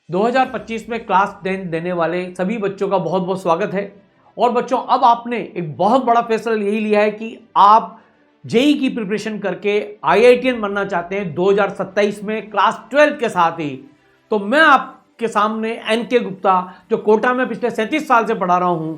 2025 में क्लास 10 देने वाले सभी बच्चों का बहुत बहुत स्वागत है। और बच्चों, अब आपने एक बहुत बड़ा फैसला यही लिया है कि आप जेई की प्रिपरेशन करके आईआईटीएन बनना चाहते हैं 2027 में क्लास 12 के साथ ही। तो मैं आपके सामने एनके गुप्ता, जो कोटा में पिछले 37 साल से पढ़ा रहा हूं,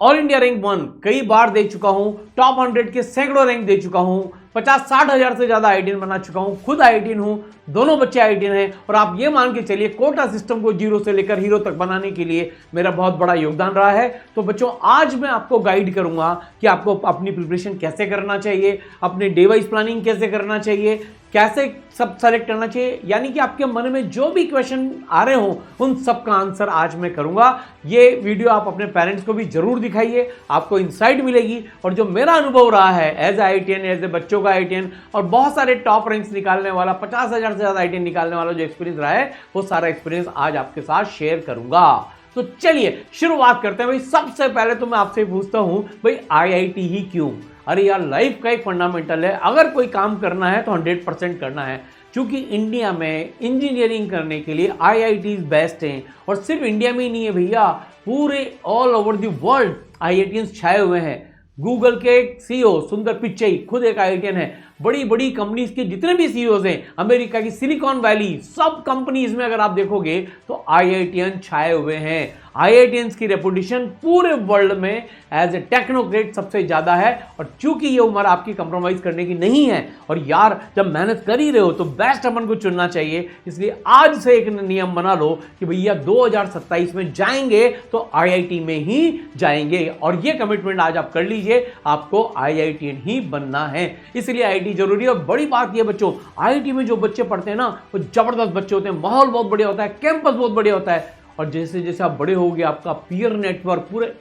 ऑल इंडिया रैंक 1 कई बार दे चुका हूं, टॉप 100 के सैकड़ों रैंक दे चुका हूं, 50-60 हजार से ज्यादा आईआईटीएन बना चुका हूं, खुद आईआईटीएन हूं, दोनों बच्चे आईआईटीएन हैं। और आप ये मान के चलिए कोटा सिस्टम को जीरो से लेकर हीरो तक बनाने के लिए मेरा बहुत बड़ा योगदान रहा है। तो बच्चों, आज मैं आपको गाइड करूंगा कि आपको अपनी प्रिपरेशन कैसे करना चाहिए, अपने डे वाइज प्लानिंग कैसे करना चाहिए, कैसे सब सेलेक्ट करना चाहिए, यानी कि आपके मन में जो भी क्वेश्चन आ रहे हो उन सब का आंसर आज मैं करूंगा। ये वीडियो आप अपने पेरेंट्स को भी जरूर दिखाइए, आपको इंसाइट मिलेगी। और जो मेरा अनुभव रहा है एज आईआईटीएन, एज ए बच्चों का आईआईटीएन और बहुत सारे टॉप रैंक्स निकालने वाला, 50,000 से ज्यादा आईआईटीएन निकालने वाला जो एक्सपीरियंस रहा है, वो सारा एक्सपीरियंस आज आपके साथ शेयर करूंगा। तो चलिए शुरुआत करते हैं। भाई, सबसे पहले तो मैं आपसे पूछता हूं, भाई आईआईटी ही क्यों? अरे यार, लाइफ का एक फंडामेंटल है, अगर कोई काम करना है तो 100% करना है। क्योंकि इंडिया में इंजीनियरिंग करने के लिए आईआईटी बेस्ट हैं। और सिर्फ इंडिया में ही नहीं है भैया, पूरे all over the world IITians छाए हुए हैं। गूगल के सीईओ सुंदर पिच्चई खुद एक आईआईटीएन है। बड़ी बड़ी कंपनीज के जितने भी सीईओज हैं, अमेरिका की सिलिकॉन वैली, सब कंपनीज में अगर आप देखोगे तो आईआईटीएन छाए हुए हैं। आईआईटीएंस की रेपुटेशन पूरे वर्ल्ड में एज ए टेक्नोक्रेट सबसे ज्यादा है। और चूंकि ये उम्र आपकी कंप्रोमाइज करने की नहीं है, और यार जब मेहनत कर ही रहे हो तो बेस्ट अपन को चुनना चाहिए। इसलिए आज से एक नियम बना लो कि भैया 2027 में जाएंगे तो आईआईटी में ही जाएंगे। और ये कमिटमेंट आज आप कर लीजिए, आपको आईआईटीएन ही बनना है। इसलिए आईआईटी जरूरी है। और बड़ी बात ये बच्चों, आईआईटी में जो बच्चे पढ़ते हैं ना, वो जबरदस्त बच्चे होते हैं, माहौल बहुत बढ़िया होता है, कैंपस बहुत बढ़िया होता है। और जैसे जैसे आप बड़े होगे, आपका पीयर नेटवर्क पूरे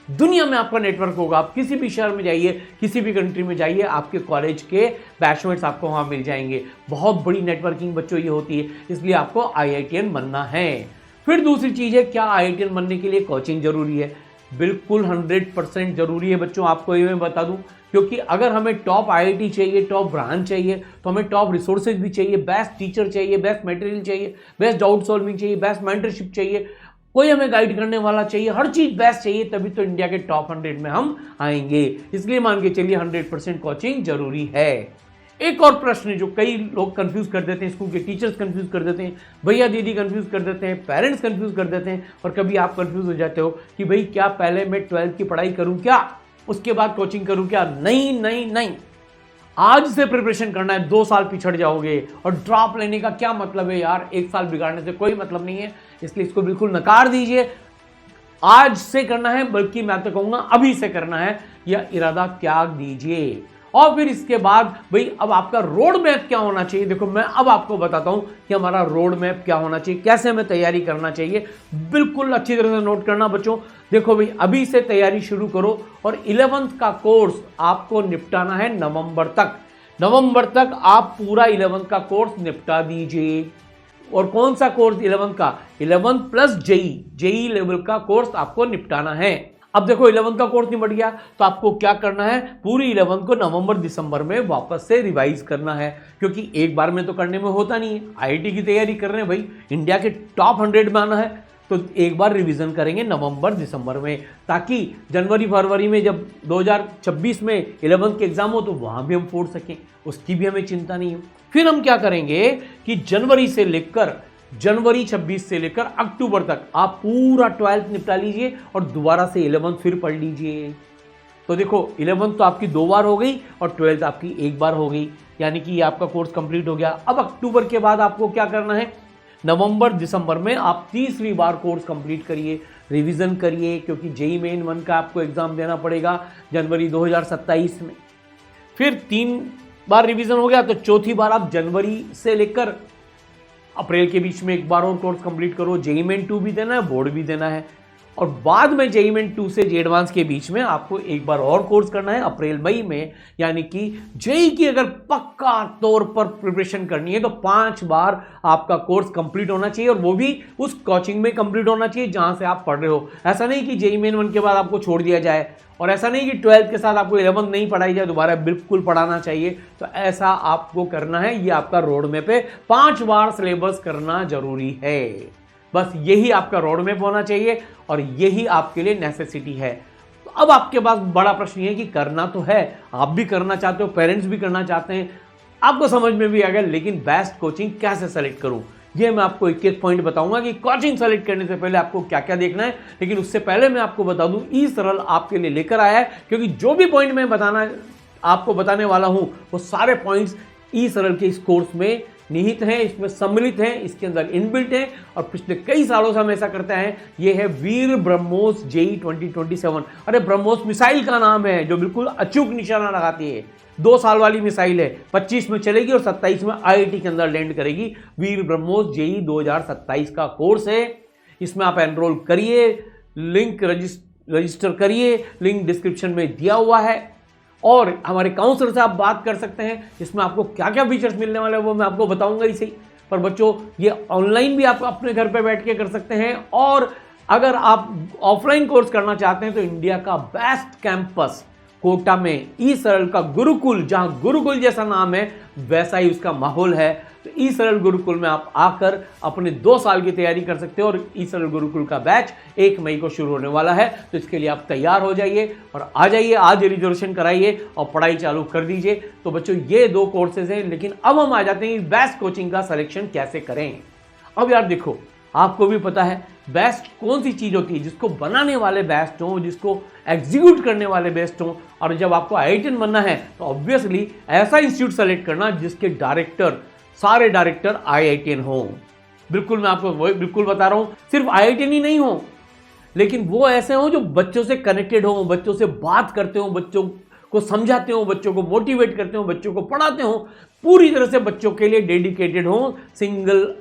दुनिया में आपका नेटवर्क होगा। आप किसी भी शहर में जाइए, किसी भी कंट्री में जाइए, आपके कॉलेज के बैचमेट्स आपको वहां मिल जाएंगे। बहुत बड़ी नेटवर्किंग बच्चों ये होती है। इसलिए आपको आईआईटीएन बनना है। फिर दूसरी चीज है, क्या आईआईटीएन बनने के लिए कोचिंग जरूरी है? बिल्कुल 100% जरूरी है बच्चों। आपको ये मैं बता दूं, क्योंकि अगर हमें टॉप आईआईटी चाहिए, टॉप ब्रांच चाहिए, तो हमें टॉप रिसोर्सेज भी चाहिए, बेस्ट टीचर चाहिए, बेस्ट मटेरियल चाहिए, बेस्ट डाउट सॉल्विंग चाहिए, बेस्ट मेंटरशिप चाहिए, कोई हमें गाइड करने वाला चाहिए, हर चीज बेस्ट चाहिए, तभी तो इंडिया के टॉप 100 में हम आएंगे। इसलिए मान के चलिए 100% कोचिंग जरूरी है। एक और प्रश्न जो कई लोग कंफ्यूज कर देते हैं, स्कूल के टीचर्स कंफ्यूज कर देते हैं, भैया दीदी कंफ्यूज कर देते हैं, पेरेंट्स कंफ्यूज कर देते हैं, और कभी आप कंफ्यूज हो जाते हो कि भाई क्या पहले मैं 12th की पढ़ाई करूं क्या, उसके बाद कोचिंग करूं क्या? नहीं नहीं नहीं, आज से प्रिपरेशन करना है। 2 साल पिछड़ जाओगे। और ड्रॉप लेने का क्या मतलब है यार? 1 साल बिगाड़ने से कोई मतलब नहीं है। इसलिए इसको बिल्कुल नकार दीजिए। आज से करना है, बल्कि मैं तो कहूंगा अभी से करना है, यह इरादा त्याग दीजिए। और फिर इसके बाद भाई अब आपका रोड मैप क्या होना चाहिए? देखो, मैं अब आपको बताता हूं कि हमारा रोड मैप क्या होना चाहिए, कैसे हमें तैयारी करना चाहिए। बिल्कुल अच्छी तरह से नोट करना बच्चों। देखो भाई, अभी से तैयारी शुरू करो। और 11th का कोर्स आपको निपटाना है नवंबर तक। नवंबर तक आप पूरा 11th का कोर्स निपटा दीजिए। और कौन सा कोर्स? 11th का, 11th प्लस जेई लेवल का कोर्स आपको निपटाना है। अब देखो, 11th का कोर्स निपट गया तो आपको क्या करना है? पूरी 11th को नवंबर दिसंबर में वापस से रिवाइज करना है। क्योंकि एक बार में तो करने में होता नहीं है। आईआईटी की तैयारी कर रहे हैं भाई, इंडिया के टॉप 100 में आना है, तो एक बार रिवीजन करेंगे नवंबर दिसंबर में, ताकि जनवरी फरवरी में जब 2026 में 11th के एग्जाम हो तो वहां भी हम फोड़ सकें, उसकी भी हमें चिंता नहीं हो। फिर हम क्या करेंगे कि जनवरी 26 से लेकर अक्टूबर तक आप पूरा 12th निपटा लीजिए और दोबारा से 11th फिर पढ़ लीजिए। तो देखो, 11th तो आपकी 2 बार हो गई और 12th आपकी 1 बार हो गई, यानी कि ये आपका कोर्स कंप्लीट हो गया। अब अक्टूबर के बाद आपको क्या करना है? नवंबर दिसंबर में आप तीसरी बार कोर्स कंप्लीट करिए, रिवीजन करिए, क्योंकि जेई मेन 1 का आपको एग्जाम देना पड़ेगा जनवरी 2027 में। फिर 3 बार रिवीजन हो गया तो चौथी बार आप जनवरी से लेकर अप्रैल के बीच में 1 बार और कोर्स कंप्लीट करो। जेई मेन 2 भी देना है, बोर्ड भी देना है। और बाद में जेईई मेन 2 से जे एडवांस के बीच में आपको एक बार और कोर्स करना है अप्रैल मई में, यानी कि जेईई की अगर पक्का तौर पर प्रिपरेशन करनी है तो 5 बार आपका कोर्स कंप्लीट होना चाहिए, और वो भी उस कोचिंग में कंप्लीट होना चाहिए जहां से आप पढ़ रहे हो। ऐसा नहीं कि जेईई मेन 1 के बाद आपको छोड़ दिया जाए, और ऐसा नहीं कि 12th के साथ आपको 11th नहीं पढ़ाई जाए, दोबारा बिल्कुल पढ़ाना चाहिए। तो ऐसा आपको करना है, ये आपका रोड मैप है। 5 बार सिलेबस करना जरूरी है, बस यही आपका रोड मैप होना चाहिए और यही आपके लिए नेसेसिटी है। तो अब आपके पास बड़ा प्रश्न ये है कि करना तो है, आप भी करना चाहते हो, पेरेंट्स भी करना चाहते हैं, आपको समझ में भी आ गया, लेकिन बेस्ट कोचिंग कैसे सेलेक्ट करूं, ये मैं आपको एक एक पॉइंट बताऊंगा कि कोचिंग सेलेक्ट करने से पहले आपको क्या क्या देखना है। लेकिन उससे पहले मैं आपको बता दूं, ई सरल आपके लिए लेकर आया है, क्योंकि जो भी पॉइंट मैं आपको बताने वाला हूं वो सारे पॉइंट्स ई सरल के इस कोर्स में निहित हैं, इसमें सम्मिलित हैं, इसके अंदर इनबिल्ट हैं, और पिछले कई सालों से हम ऐसा करते हैं। ये है वीर ब्रह्मोस जेईई 2027। अरे ब्रह्मोस मिसाइल का नाम है जो बिल्कुल अचूक निशाना लगाती है। 2 साल वाली मिसाइल है, 25 में चलेगी और 27 में आईआईटी के अंदर लैंड करेगी। वीर ब्रह्मोस जेईई 2027 का कोर्स है, इसमें आप एनरोल करिए, लिंक रजिस्टर करिए, लिंक डिस्क्रिप्शन में दिया हुआ है, और हमारे काउंसलर से आप बात कर सकते हैं। इसमें आपको क्या क्या फीचर्स मिलने वाले हैं वो मैं आपको बताऊंगा इसे ही। पर बच्चों, ये ऑनलाइन भी आप अपने घर पे बैठ के कर सकते हैं, और अगर आप ऑफलाइन कोर्स करना चाहते हैं तो इंडिया का बेस्ट कैंपस कोटा में ई सरल का गुरुकुल, जहां गुरुकुल जैसा नाम है वैसा ही उसका माहौल है, तो ई सरल गुरुकुल में आप आकर अपने 2 साल की तैयारी कर सकते हो। और ई सरल गुरुकुल का बैच 1 मई को शुरू होने वाला है, तो इसके लिए आप तैयार हो जाइए और आ जाइए, आज रिजर्वेशन कराइए और पढ़ाई चालू कर दीजिए। तो बच्चों, ये 2 कोर्सेज हैं, लेकिन अब हम आ जाते हैं बेस्ट कोचिंग का सिलेक्शन कैसे करें। अब यार देखो, आपको भी पता है बेस्ट कौन सी चीज होती है, जिसको बनाने वाले बेस्ट हों, जिसको एग्जीक्यूट करने वाले बेस्ट हों। और जब आपको आईआईटीएन बनना है तो ऑब्वियसली ऐसा इंस्टीट्यूट सेलेक्ट करना जिसके सारे डायरेक्टर आईआईटीएन हों। बिल्कुल, मैं आपको बिल्कुल बता रहा हूं, सिर्फ आईआईटीएन ही नहीं हो, लेकिन वो ऐसे हों जो बच्चों से कनेक्टेड हों, बच्चों से बात करते हो, बच्चों को समझाते हो, बच्चों को मोटिवेट करते हो, बच्चों को पढ़ाते हो, पूरी तरह से बच्चों के लिए डेडिकेटेड हो। सिंगल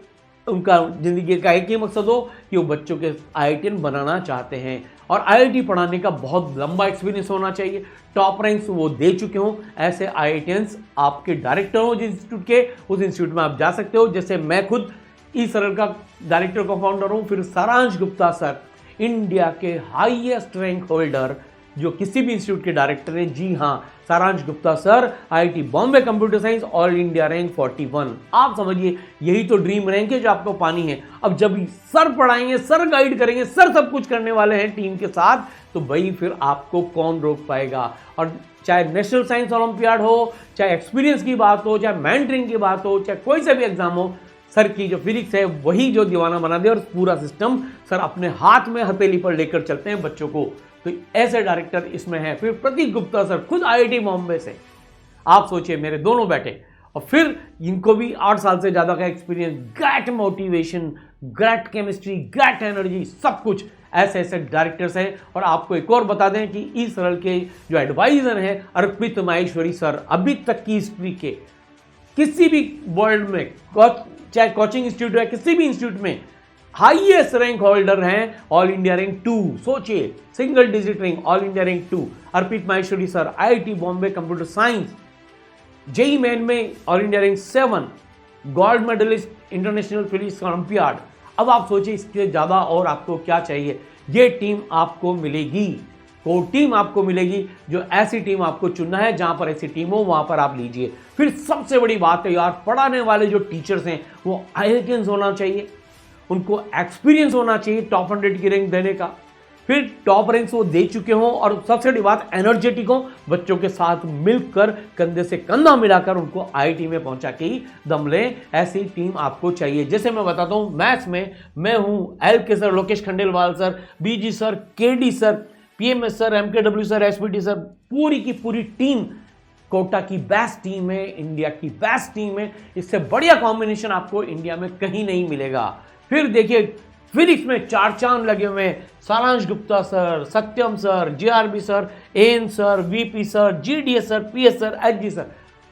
उनका जिंदगी का एक ही मकसद हो कि वो बच्चों के आईआईटीएन बनाना चाहते हैं, और आईआईटी पढ़ाने का बहुत लंबा एक्सपीरियंस होना चाहिए, टॉप रैंक्स वो दे चुके हों। ऐसे आईआईटीएंस आपके डायरेक्टर हो जिस इंस्टीट्यूट के, उस इंस्टीट्यूट में आप जा सकते हो। जैसे मैं खुद ई सरल का डायरेक्टर को फाउंडर हूँ। फिर सारांश गुप्ता सर, इंडिया के हाईएस्ट रैंक होल्डर, जो किसी भी इंस्टीट्यूट के डायरेक्टर हैं। जी हाँ, सारांश Gupta sir, IIT Bombay computer science, all India rank 41। आप समझिए, यही तो ड्रीम रैंक है जो आपको पानी है। अब जब सर पढ़ाएंगे, सर गाइड करेंगे, सर सब कुछ करने वाले हैं टीम के साथ, तो भाई फिर आपको कौन रोक पाएगा। और चाहे नेशनल साइंस ओलंपियाड हो, चाहे एक्सपीरियंस की बात हो, चाहे मेंटरिंग की बात हो, चाहे कोई सा भी एग्जाम हो, सर की जो फिजिक्स है वही जो दीवाना बना दे, और पूरा सिस्टम सर अपने हाथ में हथेली पर लेकर चलते हैं बच्चों को। तो ऐसे डायरेक्टर इसमें है। फिर प्रतीक गुप्ता सर, खुद आईआईटी बॉम्बे से, आप सोचिए, मेरे दोनों बैठे, और फिर इनको भी 8 साल से ज्यादा का experience, great motivation, great chemistry, great energy, सब कुछ। ऐसे ऐसे डायरेक्टर्स हैं। और आपको एक और बता दें कि ई सरल के जो एडवाइजर हैं अर्पित माहेश्वरी सर, अभी तक की हिस्ट्री के किसी भी वर्ल्ड में, चाहे कोचिंग इंस्टीट्यूट है, किसी भी इंस्टीट्यूट में हाईएस्ट रैंक होल्डर हैं, ऑल इंडिया रैंक 2। सोचिए, single digit rank, all India rank 2। Arpit Maheshwari sir, IIT Bombay computer science, JEE main में all India rank 7, gold medallist international physics olympiad. अब आप सोचिए, इसके ज्यादा और आपको क्या चाहिए। ये टीम आपको मिलेगी, वो टीम आपको मिलेगी, जो ऐसी टीम आपको चुनना है, जहां पर ऐसी टीम हो वहां पर आप लीजिए। फिर सबसे बड़ी बात है यार, पढ़ाने वाले जो टीचर्स हैं वो आईआईटीएंस होना चाहिए, उनको एक्सपीरियंस होना चाहिए टॉप 100 की रैंक देने का। फिर टॉप रैंक्स वो दे चुके हों, और सबसे बड़ी बात एनर्जेटिक हो, बच्चों के साथ मिलकर कंधे से कंधा मिलाकर उनको आईआईटी में पहुंचा के ही दम लें। ऐसी टीम आपको चाहिए। जैसे मैं बताता हूं, मैथ्स में मैं हूं LK sir, Lokesh Khandelwal sir, BG sir, KD sir, PMS sir, MKW sir, SPT sir, पूरी की पूरी टीम कोटा की बेस्ट टीम है, इंडिया की बेस्ट टीम है। इससे बढ़िया कॉम्बिनेशन आपको इंडिया में कहीं नहीं मिलेगा। फिर देखिए, फिजिक्स में 4 चांद लगे हुए हैं, Saransh Gupta sir, Satyam sir, GRB sir, N sir, VP sir, GDS sir, PS sir, HG sir.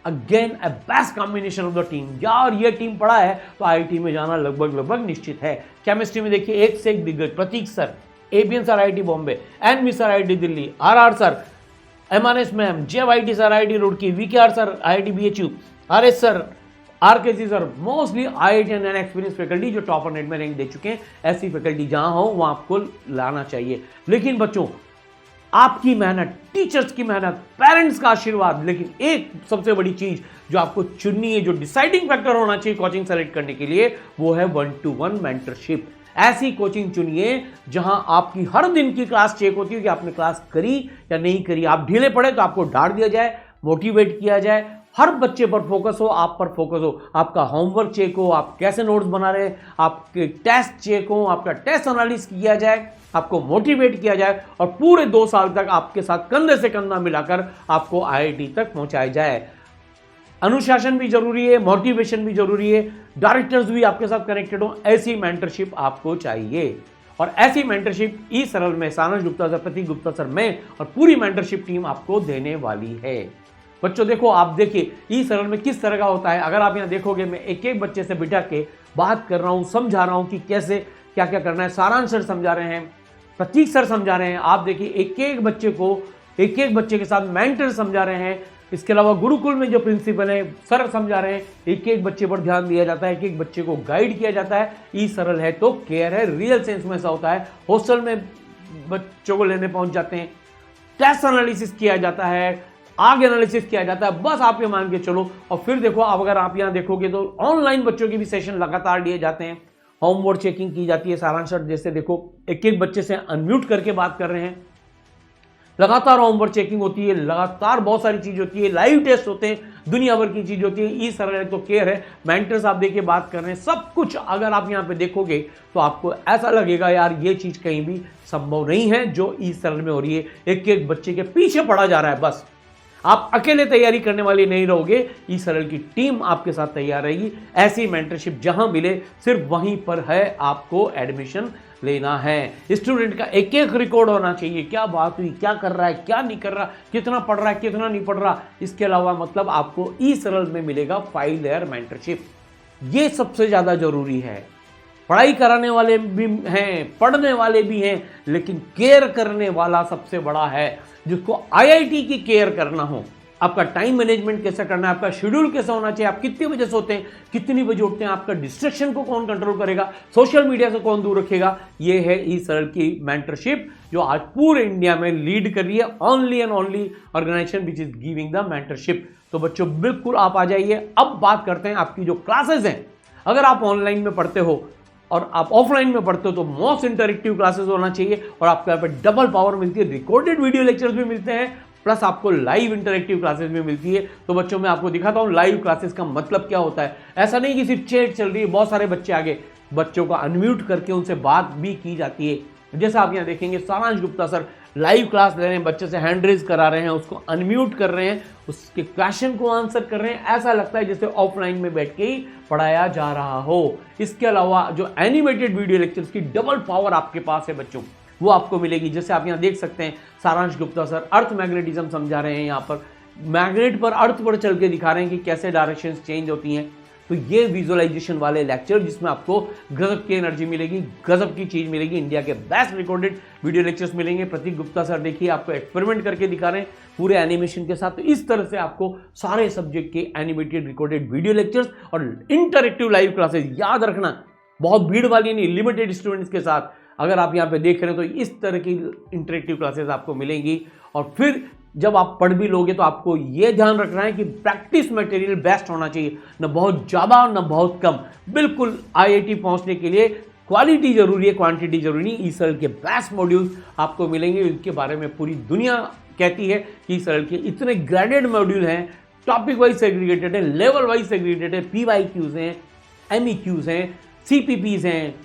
Again a best combination of the team. यार ये टीम पड़ा है तो आईआईटी में जाना लगभग निश्चित है। केमिस्ट्री में देखिए, एक से एक दिग्गज, Prateek sir, ABN sir IIT Bombay, NV sir IIT Delhi, RR sir, MRS ma'am, JYT sir IIT Roorkee, VKR sir IIT BHU, RS sir, RKC sir, mostly IIT and experience faculty जो टॉप 100 में रैंक दे चुके हैं। ऐसी फैकल्टी जहां हो वहां आपको लाना चाहिए। लेकिन बच्चों, आपकी मेहनत, टीचर्स की मेहनत, पेरेंट्स का आशीर्वाद, लेकिन एक सबसे बड़ी चीज जो आपको चुननी है, जो डिसाइडिंग फैक्टर होना चाहिए कोचिंग सेलेक्ट करने के लिए, वो है 1-to-1 मेंटरशिप। ऐसी कोचिंग चुनिए जहां आपकी हर दिन की क्लास चेक होती है कि आपने क्लास करी या नहीं करी। आप ढीले पड़े तो आपको डांट दिया जाए, मोटिवेट किया जाए, हर बच्चे पर फोकस हो, आप पर फोकस हो, आपका होमवर्क चेक हो, आप कैसे नोट्स बना रहे हैं, आपके टेस्ट चेक हो, आपका टेस्ट एनालिसिस किया जाए, आपको मोटिवेट किया जाए और पूरे 2 साल तक आपके साथ कंधे से कंधा मिलाकर आपको IIT तक पहुंचाया जाए। अनुशासन भी जरूरी है, मोटिवेशन भी जरूरी है, डायरेक्टर्स भी आपके साथ कनेक्टेड हो। ऐसी मेंटरशिप आपको चाहिए और ऐसी मेंटरशिप ई सरल में सारांश गुप्ता सर, प्रतीक गुप्ता सर, मैं और पूरी मेंटरशिप टीम आपको देने वाली है। बच्चों देखो, आप देखिए ई सरल में किस तरह का होता है। अगर आप यहाँ देखोगे, मैं एक एक बच्चे से बिठा के बात कर रहा हूँ, समझा रहा हूँ कि कैसे क्या क्या करना है। सारांश सर समझा रहे हैं, प्रतीक सर समझा रहे हैं, आप देखिए एक एक बच्चे को, एक एक बच्चे के साथ मेंटर समझा रहे हैं। इसके अलावा गुरुकुल में जो प्रिंसिपल है सर समझा रहे हैं, एक एक बच्चे पर ध्यान दिया जाता है, एक एक बच्चे को गाइड किया जाता है। ई सरल है तो केयर है, रियल सेंस में ऐसा होता है। हॉस्टल में बच्चों को लेने पहुंच जाते हैं, टेस्ट एनालिसिस किया जाता है, आगे एनालिसिस किया जाता है, बस आप ये मान के चलो। और फिर देखो, अब अगर आप यहाँ देखोगे तो ऑनलाइन बच्चों के भी सेशन लगातार लिए जाते हैं, होमवर्क चेकिंग की जाती है। सारांश सर जैसे देखो, एक एक बच्चे से अनम्यूट करके बात कर रहे हैं, लगातार होमवर्क चेकिंग होती है, लगातार बहुत सारी चीज होती है, लाइव टेस्ट होते हैं, दुनिया भर की चीज होती है। ई सरल है तो केयर है, मेंटर्स आप देखिए बात कर रहे हैं, सब कुछ अगर आप यहाँ पे देखोगे तो आपको ऐसा लगेगा यार ये चीज कहीं भी संभव नहीं है जो ई सरल में हो रही है। एक एक बच्चे के पीछे पड़ा जा रहा है, बस आप अकेले तैयारी करने वाले नहीं रहोगे, ई सरल की टीम आपके साथ तैयार रहेगी। ऐसी मेंटरशिप जहां मिले सिर्फ वहीं पर है आपको एडमिशन लेना है। स्टूडेंट का एक एक रिकॉर्ड होना चाहिए, क्या बात हुई, क्या कर रहा है, क्या नहीं कर रहा, कितना पढ़ रहा है, कितना नहीं पढ़ रहा। इसके अलावा मतलब आपको ई सरल में मिलेगा 5 लेयर मेंटरशिप। ये सबसे ज्यादा जरूरी है। पढ़ाई कराने वाले भी हैं, पढ़ने वाले भी हैं, लेकिन केयर करने वाला सबसे बड़ा है, जिसको IIT की केयर करना हो। आपका टाइम मैनेजमेंट कैसे करना है, आपका शेड्यूल कैसा होना चाहिए, आप कितने बजे सोते हैं, कितनी बजे उठते हैं, आपका डिस्ट्रैक्शन को कौन कंट्रोल करेगा, सोशल मीडिया से कौन दूर रखेगा। ये है ई सरल की मेंटरशिप जो आज पूरे इंडिया में लीड कर रही है, only and only organisation which is giving the mentorship. तो बच्चों बिल्कुल आप आ जाइए। अब बात करते हैं आपकी जो क्लासेस हैं। अगर आप ऑनलाइन में पढ़ते हो और आप ऑफलाइन में पढ़ते हो तो मोस्ट इंटरेक्टिव क्लासेस होना चाहिए और आपको यहाँ पे डबल पावर मिलती है, रिकॉर्डेड वीडियो लेक्चर्स भी मिलते हैं, प्लस आपको लाइव इंटरेक्टिव क्लासेस भी मिलती है। तो बच्चों मैं आपको दिखाता हूँ लाइव क्लासेस का मतलब क्या होता है। ऐसा नहीं कि सिर्फ चैट चल रही है, बहुत सारे बच्चे आगे, बच्चों को अनम्यूट करके उनसे बात भी की जाती है। जैसा आप यहाँ देखेंगे, सारांश गुप्ता सर लाइव क्लास ले रहे हैं, बच्चे से हैंड रेज करा रहे हैं, उसको अनम्यूट कर रहे हैं, उसके क्वेश्चन को आंसर कर रहे हैं। ऐसा लगता है जैसे ऑफलाइन में बैठ के ही पढ़ाया जा रहा हो। इसके अलावा जो एनिमेटेड वीडियो लेक्चर्स की डबल पावर आपके पास है बच्चों, वो आपको मिलेगी। जैसे आप यहाँ देख सकते हैं, सारांश गुप्ता सर अर्थ मैग्नेटिज्म समझा रहे हैं, यहाँ पर मैग्नेट पर अर्थ पर चल के दिखा रहे हैं कि कैसे डायरेक्शंस चेंज होती हैं। तो ये विजुअलाइजेशन वाले लेक्चर जिसमें आपको गजब की एनर्जी मिलेगी, गजब की चीज मिलेगी, इंडिया के बेस्ट रिकॉर्डेड वीडियो लेक्चर्स मिलेंगे। प्रतीक गुप्ता सर देखिए आपको एक्सपेरिमेंट करके दिखा रहे हैं पूरे एनिमेशन के साथ। तो इस तरह से आपको सारे सब्जेक्ट के एनिमेटेड रिकॉर्डेड वीडियो लेक्चर्स और इंटरेक्टिव लाइव क्लासेस, याद रखना बहुत भीड़ वाली नहीं, लिमिटेड स्टूडेंट्स के साथ अगर आप यहाँ पे देख रहे हैं तो इस तरह की इंटरेक्टिव क्लासेस आपको मिलेंगी। और फिर जब आप पढ़ भी लोगे तो आपको ये ध्यान रखना है कि प्रैक्टिस मटेरियल बेस्ट होना चाहिए, न बहुत ज़्यादा न बहुत कम। बिल्कुल IIT पहुंचने के लिए क्वालिटी जरूरी है, क्वांटिटी जरूरी नहीं। ई सरल के बेस्ट मॉड्यूल्स आपको मिलेंगे, इनके बारे में पूरी दुनिया कहती है कि ई सरल के इतने ग्रेडेड मॉड्यूल हैं, टॉपिक वाइज सेग्रीगेटेड है, लेवल वाइज सेग्रीगेटेड है, PYQs हैं, MEQs हैं, CPPs हैं,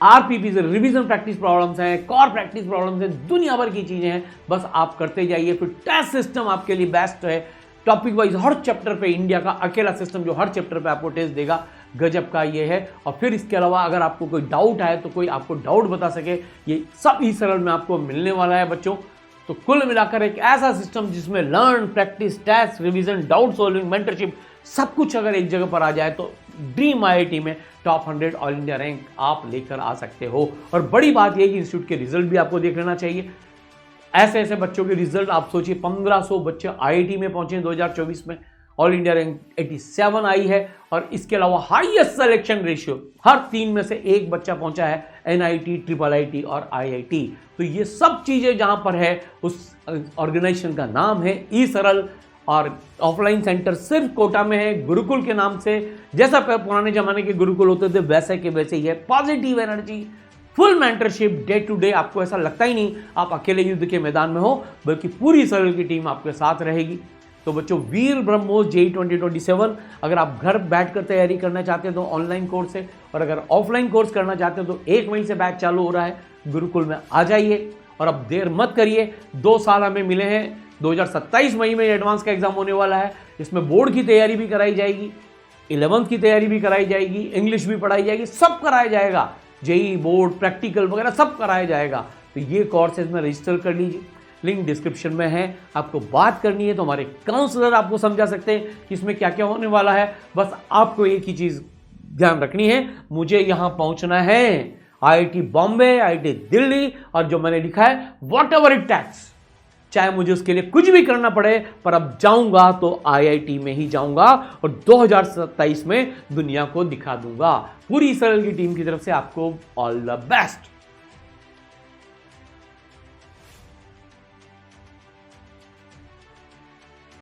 RPPs, रिवीजन प्रैक्टिस प्रॉब्लम्स हैं, कॉर प्रैक्टिस प्रॉब्लम्स हैं, दुनिया भर की चीजें हैं। बस आप करते जाइए। फिर टेस्ट सिस्टम आपके लिए बेस्ट है, टॉपिक वाइज हर चैप्टर पे, इंडिया का अकेला सिस्टम जो हर चैप्टर पे आपको टेस्ट देगा, गजब का ये है। और फिर इसके अलावा अगर आपको कोई डाउट आए तो कोई आपको डाउट बता सके, ये सब ई सरल में आपको मिलने वाला है बच्चों। तो कुल मिलाकर एक ऐसा सिस्टम जिसमें learn, practice, test, revision, doubt solving, mentorship, सब कुछ अगर एक जगह पर आ जाए तो ड्रीम आईआईटी में टॉप 100 ऑल इंडिया रैंक आप लेकर आ सकते हो। और बड़ी बात यह कि इंस्टीट्यूट के रिजल्ट भी आपको देख लेना चाहिए। ऐसे ऐसे बच्चों के रिजल्ट आप सोचिए, 1500 बच्चे आईआईटी में पहुंचे 2024 में, ऑल इंडिया रैंक 87 आई है। और इसके अलावा हाईएस्ट सिलेक्शन रेशियो, हर 3 में से 1 बच्चा पहुंचा है एनआईटी, ट्रिपल आईटी और आईआईटी। तो ये सब चीज़ें जहां पर है, उस ऑर्गेनाइजेशन का नाम है ई सरल, और ऑफलाइन सेंटर सिर्फ कोटा में है, गुरुकुल के नाम से। जैसा पुराने जमाने के गुरुकुल होते थे वैसे के वैसे ही है। Positive energy, full mentorship, day to day, आपको ऐसा लगता ही नहीं आप अकेले युद्ध के मैदान में हो, बल्कि पूरी सरल की टीम आपके साथ रहेगी। तो बच्चों, वीर ब्रह्मोस जेईई 2027 अगर आप घर बैठकर तैयारी करना चाहते हैं तो ऑनलाइन कोर्स है, और अगर ऑफलाइन कोर्स करना चाहते हैं तो 1 मई से बैच चालू हो रहा है। गुरुकुल में आ जाइए और अब देर मत करिए। 2 साल हमें मिले हैं, 2027 मई में एडवांस का एग्जाम होने वाला है, जिसमें बोर्ड की तैयारी भी कराई जाएगी, 11th की तैयारी भी कराई जाएगी, इंग्लिश भी पढ़ाई जाएगी, सब कराया जाएगा, जेईई बोर्ड प्रैक्टिकल वगैरह सब कराया जाएगा। तो ये कोर्सेज में रजिस्टर कर लीजिए, लिंक डिस्क्रिप्शन में है। आपको बात करनी है तो हमारे काउंसलर आपको समझा सकते हैं कि इसमें क्या क्या होने वाला है। बस आपको एक ही चीज़ ध्यान रखनी है, मुझे यहाँ पहुँचना है, आईआईटी बॉम्बे, आईआईटी दिल्ली, और जो मैंने लिखा है वॉट एवर इट टेक्स, चाहे मुझे उसके लिए कुछ भी करना पड़े, पर अब जाऊंगा तो आईआईटी में ही जाऊंगा और 2027 में दुनिया को दिखा दूंगा। पूरी सरल की टीम की तरफ से आपको ऑल द बेस्ट।